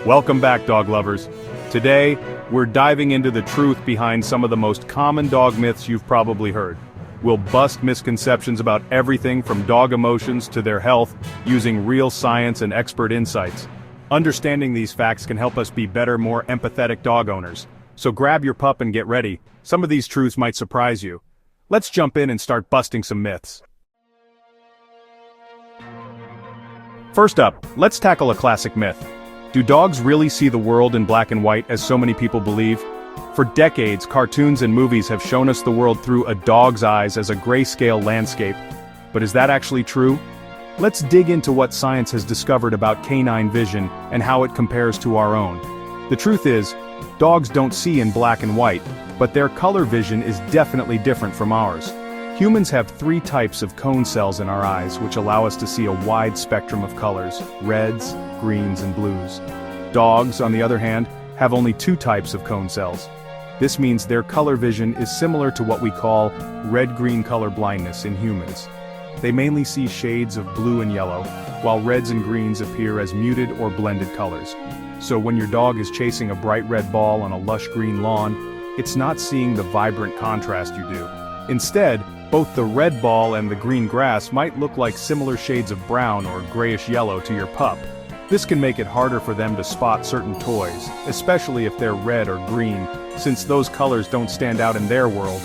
Welcome back, dog lovers. Today, we're diving into the truth behind some of the most common dog myths you've probably heard. We'll bust misconceptions about everything from dog emotions to their health, using real science and expert insights. Understanding these facts can help us be better, more empathetic dog owners. So grab your pup and get ready. Some of these truths might surprise you. Let's jump in and start busting some myths. First up, let's tackle a classic myth. Do dogs really see the world in black and white as so many people believe? For decades, cartoons and movies have shown us the world through a dog's eyes as a grayscale landscape. But is that actually true? Let's dig into what science has discovered about canine vision and how it compares to our own. The truth is, dogs don't see in black and white, but their color vision is definitely different from ours. Humans have 3 types of cone cells in our eyes, which allow us to see a wide spectrum of colors: reds, greens, and blues. Dogs, on the other hand, have only 2 types of cone cells. This means their color vision is similar to what we call red-green color blindness in humans. They mainly see shades of blue and yellow, while reds and greens appear as muted or blended colors. So when your dog is chasing a bright red ball on a lush green lawn, it's not seeing the vibrant contrast you do. Instead, both the red ball and the green grass might look like similar shades of brown or grayish yellow to your pup. This can make it harder for them to spot certain toys, especially if they're red or green, since those colors don't stand out in their world.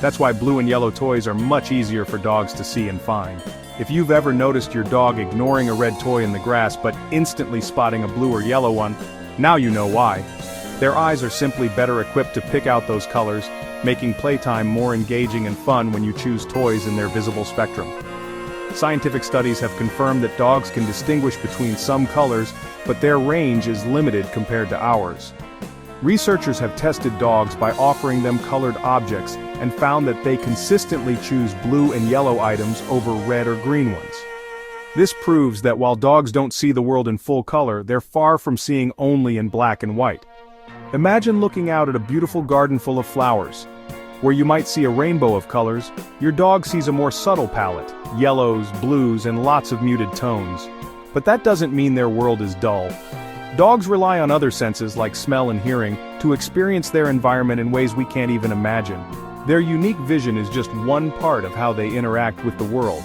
That's why blue and yellow toys are much easier for dogs to see and find. If you've ever noticed your dog ignoring a red toy in the grass but instantly spotting a blue or yellow one, now you know why. Their eyes are simply better equipped to pick out those colors, making playtime more engaging and fun when you choose toys in their visible spectrum. Scientific studies have confirmed that dogs can distinguish between some colors, but their range is limited compared to ours. Researchers have tested dogs by offering them colored objects and found that they consistently choose blue and yellow items over red or green ones. This proves that while dogs don't see the world in full color, they're far from seeing only in black and white. Imagine looking out at a beautiful garden full of flowers. Where you might see a rainbow of colors, your dog sees a more subtle palette: yellows, blues, and lots of muted tones. But that doesn't mean their world is dull. Dogs rely on other senses like smell and hearing to experience their environment in ways we can't even imagine. Their unique vision is just one part of how they interact with the world.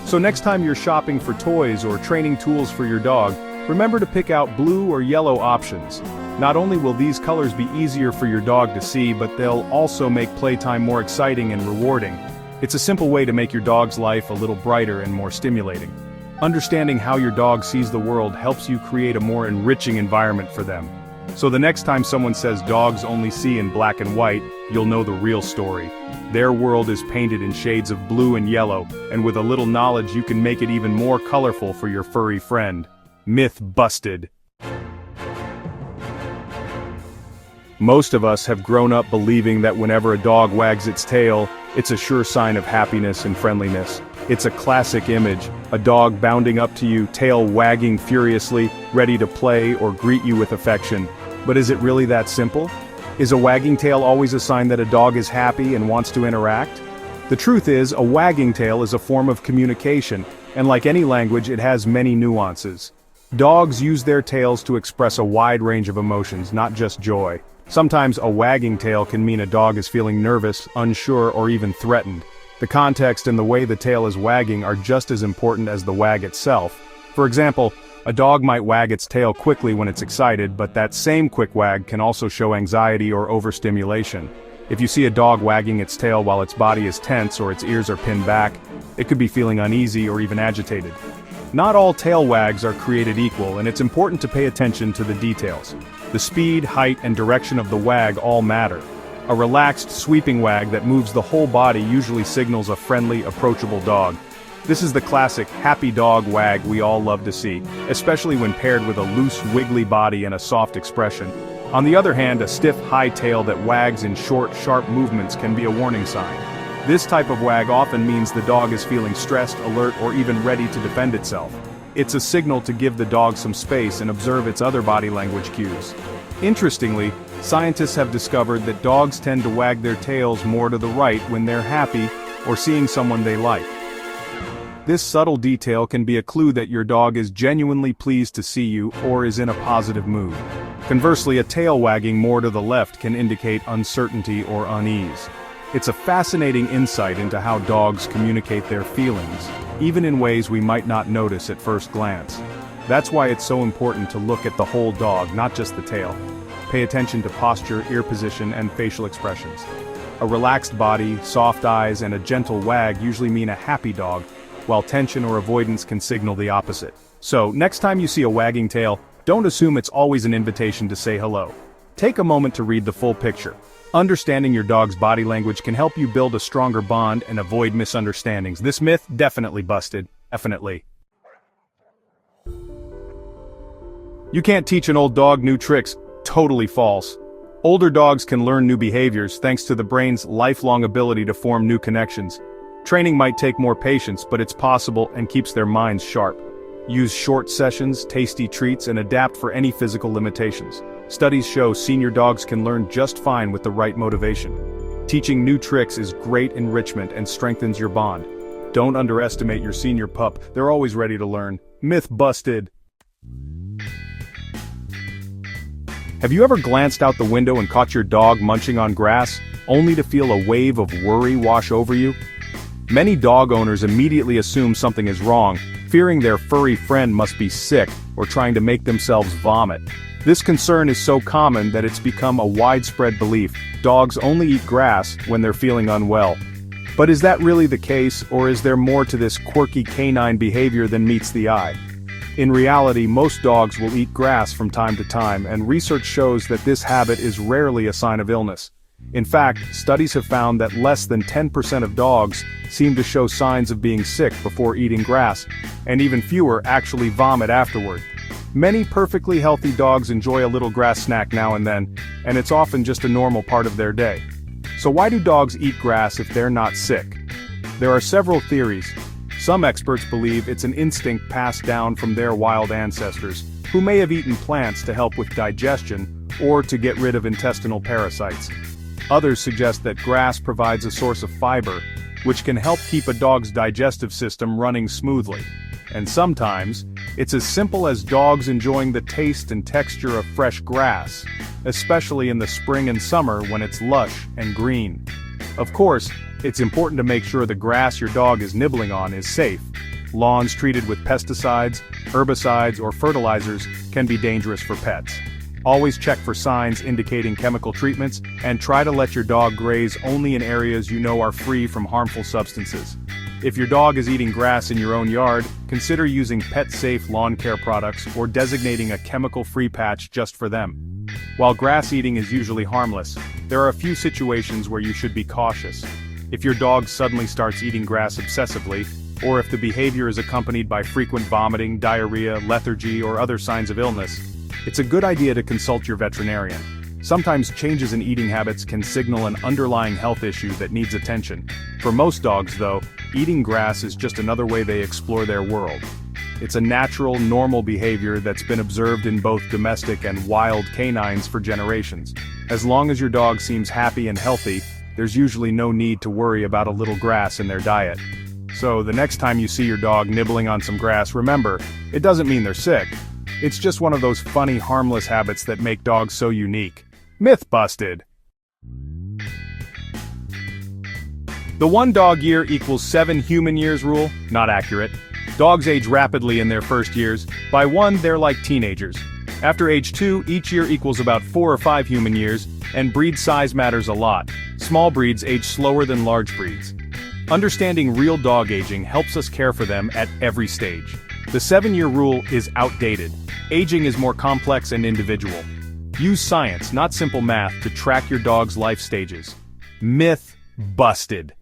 So next time you're shopping for toys or training tools for your dog, remember to pick out blue or yellow options. Not only will these colors be easier for your dog to see, but they'll also make playtime more exciting and rewarding. It's a simple way to make your dog's life a little brighter and more stimulating. Understanding how your dog sees the world helps you create a more enriching environment for them. So the next time someone says dogs only see in black and white, you'll know the real story. Their world is painted in shades of blue and yellow, and with a little knowledge you can make it even more colorful for your furry friend. Myth busted. Most of us have grown up believing that whenever a dog wags its tail, it's a sure sign of happiness and friendliness. It's a classic image: a dog bounding up to you, tail wagging furiously, ready to play or greet you with affection. But is it really that simple? Is a wagging tail always a sign that a dog is happy and wants to interact? The truth is, a wagging tail is a form of communication, and like any language, it has many nuances. Dogs use their tails to express a wide range of emotions, not just joy. Sometimes a wagging tail can mean a dog is feeling nervous, unsure, or even threatened. The context and the way the tail is wagging are just as important as the wag itself. For example, a dog might wag its tail quickly when it's excited, but that same quick wag can also show anxiety or overstimulation. If you see a dog wagging its tail while its body is tense or its ears are pinned back, it could be feeling uneasy or even agitated. Not all tail wags are created equal, and it's important to pay attention to the details. The speed, height, and direction of the wag all matter. A relaxed, sweeping wag that moves the whole body usually signals a friendly, approachable dog. This is the classic happy dog wag we all love to see, especially when paired with a loose, wiggly body and a soft expression. On the other hand, a stiff, high tail that wags in short, sharp movements can be a warning sign. This type of wag often means the dog is feeling stressed, alert, or even ready to defend itself. It's a signal to give the dog some space and observe its other body language cues. Interestingly, scientists have discovered that dogs tend to wag their tails more to the right when they're happy or seeing someone they like. This subtle detail can be a clue that your dog is genuinely pleased to see you or is in a positive mood. Conversely, a tail wagging more to the left can indicate uncertainty or unease. It's a fascinating insight into how dogs communicate their feelings, even in ways we might not notice at first glance. That's why it's so important to look at the whole dog, not just the tail. Pay attention to posture, ear position, and facial expressions. A relaxed body, soft eyes, and a gentle wag usually mean a happy dog, while tension or avoidance can signal the opposite. So, next time you see a wagging tail, don't assume it's always an invitation to say hello. Take a moment to read the full picture. Understanding your dog's body language can help you build a stronger bond and avoid misunderstandings. This myth, definitely busted. Definitely. You can't teach an old dog new tricks. Totally false. Older dogs can learn new behaviors thanks to the brain's lifelong ability to form new connections. Training might take more patience, but it's possible and keeps their minds sharp. Use short sessions, tasty treats, and adapt for any physical limitations. Studies show senior dogs can learn just fine with the right motivation. Teaching new tricks is great enrichment and strengthens your bond. Don't underestimate your senior pup, they're always ready to learn. Myth busted. Have you ever glanced out the window and caught your dog munching on grass, only to feel a wave of worry wash over you? Many dog owners immediately assume something is wrong, fearing their furry friend must be sick or trying to make themselves vomit. This concern is so common that it's become a widespread belief. Dogs only eat grass when they're feeling unwell. But is that really the case, or is there more to this quirky canine behavior than meets the eye? In reality, most dogs will eat grass from time to time, and research shows that this habit is rarely a sign of illness. In fact, studies have found that less than 10% of dogs seem to show signs of being sick before eating grass, and even fewer actually vomit afterward. Many perfectly healthy dogs enjoy a little grass snack now and then, and it's often just a normal part of their day. So why do dogs eat grass if they're not sick? There are several theories. Some experts believe it's an instinct passed down from their wild ancestors, who may have eaten plants to help with digestion or to get rid of intestinal parasites. Others suggest that grass provides a source of fiber, which can help keep a dog's digestive system running smoothly. And sometimes, it's as simple as dogs enjoying the taste and texture of fresh grass, especially in the spring and summer when it's lush and green. Of course, it's important to make sure the grass your dog is nibbling on is safe. Lawns treated with pesticides, herbicides, or fertilizers can be dangerous for pets. Always check for signs indicating chemical treatments, and try to let your dog graze only in areas you know are free from harmful substances. If your dog is eating grass in your own yard, consider using pet-safe lawn care products or designating a chemical-free patch just for them. While grass eating is usually harmless, there are a few situations where you should be cautious. If your dog suddenly starts eating grass obsessively, or if the behavior is accompanied by frequent vomiting, diarrhea, lethargy, or other signs of illness, it's a good idea to consult your veterinarian. Sometimes changes in eating habits can signal an underlying health issue that needs attention. For most dogs, though, eating grass is just another way they explore their world. It's a natural, normal behavior that's been observed in both domestic and wild canines for generations. As long as your dog seems happy and healthy, there's usually no need to worry about a little grass in their diet. So the next time you see your dog nibbling on some grass, remember, it doesn't mean they're sick. It's just one of those funny, harmless habits that make dogs so unique. Myth busted. The 1 dog year equals 7 human years rule? Not accurate. Dogs age rapidly in their first years. By 1, they're like teenagers. After age 2, each year equals about 4 or 5 human years, and breed size matters a lot. Small breeds age slower than large breeds. Understanding real dog aging helps us care for them at every stage. The 7-year rule is outdated. Aging is more complex and individual. Use science, not simple math, to track your dog's life stages. Myth busted.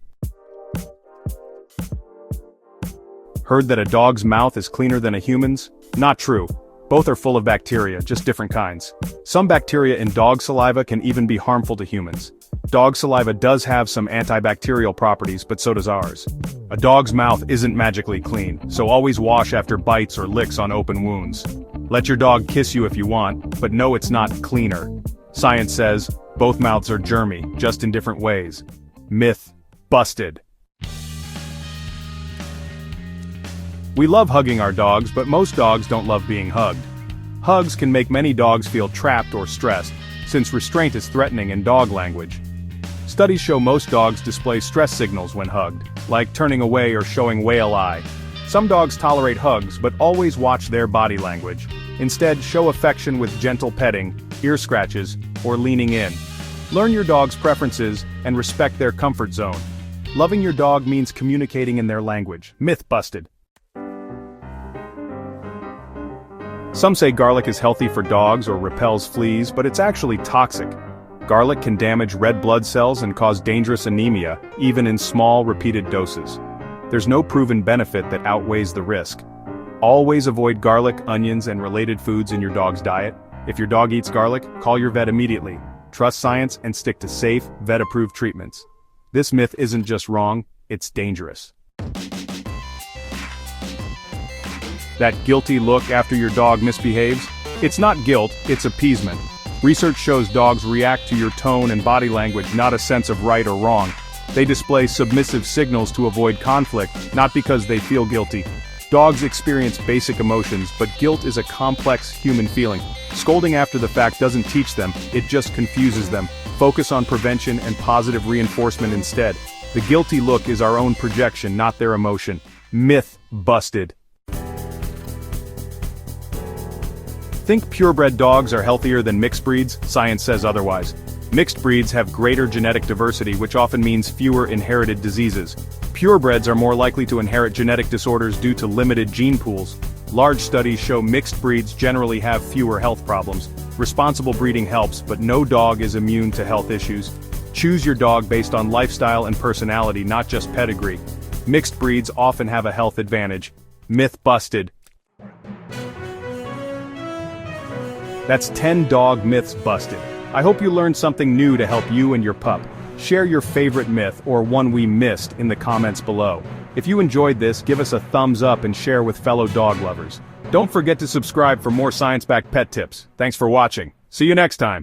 Heard that a dog's mouth is cleaner than a human's? Not true. Both are full of bacteria, just different kinds. Some bacteria in dog saliva can even be harmful to humans. Dog saliva does have some antibacterial properties, but so does ours. A dog's mouth isn't magically clean, so always wash after bites or licks on open wounds. Let your dog kiss you if you want, but know it's not cleaner. Science says, both mouths are germy, just in different ways. Myth busted. We love hugging our dogs, but most dogs don't love being hugged. Hugs can make many dogs feel trapped or stressed, since restraint is threatening in dog language. Studies show most dogs display stress signals when hugged, like turning away or showing whale eye. Some dogs tolerate hugs but always watch their body language. Instead, show affection with gentle petting, ear scratches, or leaning in. Learn your dog's preferences and respect their comfort zone. Loving your dog means communicating in their language. Myth busted. Some say garlic is healthy for dogs or repels fleas, but it's actually toxic. Garlic can damage red blood cells and cause dangerous anemia, even in small, repeated doses. There's no proven benefit that outweighs the risk. Always avoid garlic, onions, and related foods in your dog's diet. If your dog eats garlic, call your vet immediately. Trust science and stick to safe, vet-approved treatments. This myth isn't just wrong, it's dangerous. That guilty look after your dog misbehaves? It's not guilt, it's appeasement. Research shows dogs react to your tone and body language, not a sense of right or wrong. They display submissive signals to avoid conflict, not because they feel guilty. Dogs experience basic emotions, but guilt is a complex human feeling. Scolding after the fact doesn't teach them, it just confuses them. Focus on prevention and positive reinforcement instead. The guilty look is our own projection, not their emotion. Myth busted. Think purebred dogs are healthier than mixed breeds? Science says otherwise. Mixed breeds have greater genetic diversity, which often means fewer inherited diseases. Purebreds are more likely to inherit genetic disorders due to limited gene pools. Large studies show mixed breeds generally have fewer health problems. Responsible breeding helps, but no dog is immune to health issues. Choose your dog based on lifestyle and personality, not just pedigree. Mixed breeds often have a health advantage. Myth busted. That's 10 dog myths busted. I hope you learned something new to help you and your pup. Share your favorite myth or one we missed in the comments below. If you enjoyed this, give us a thumbs up and share with fellow dog lovers. Don't forget to subscribe for more science-backed pet tips. Thanks for watching. See you next time.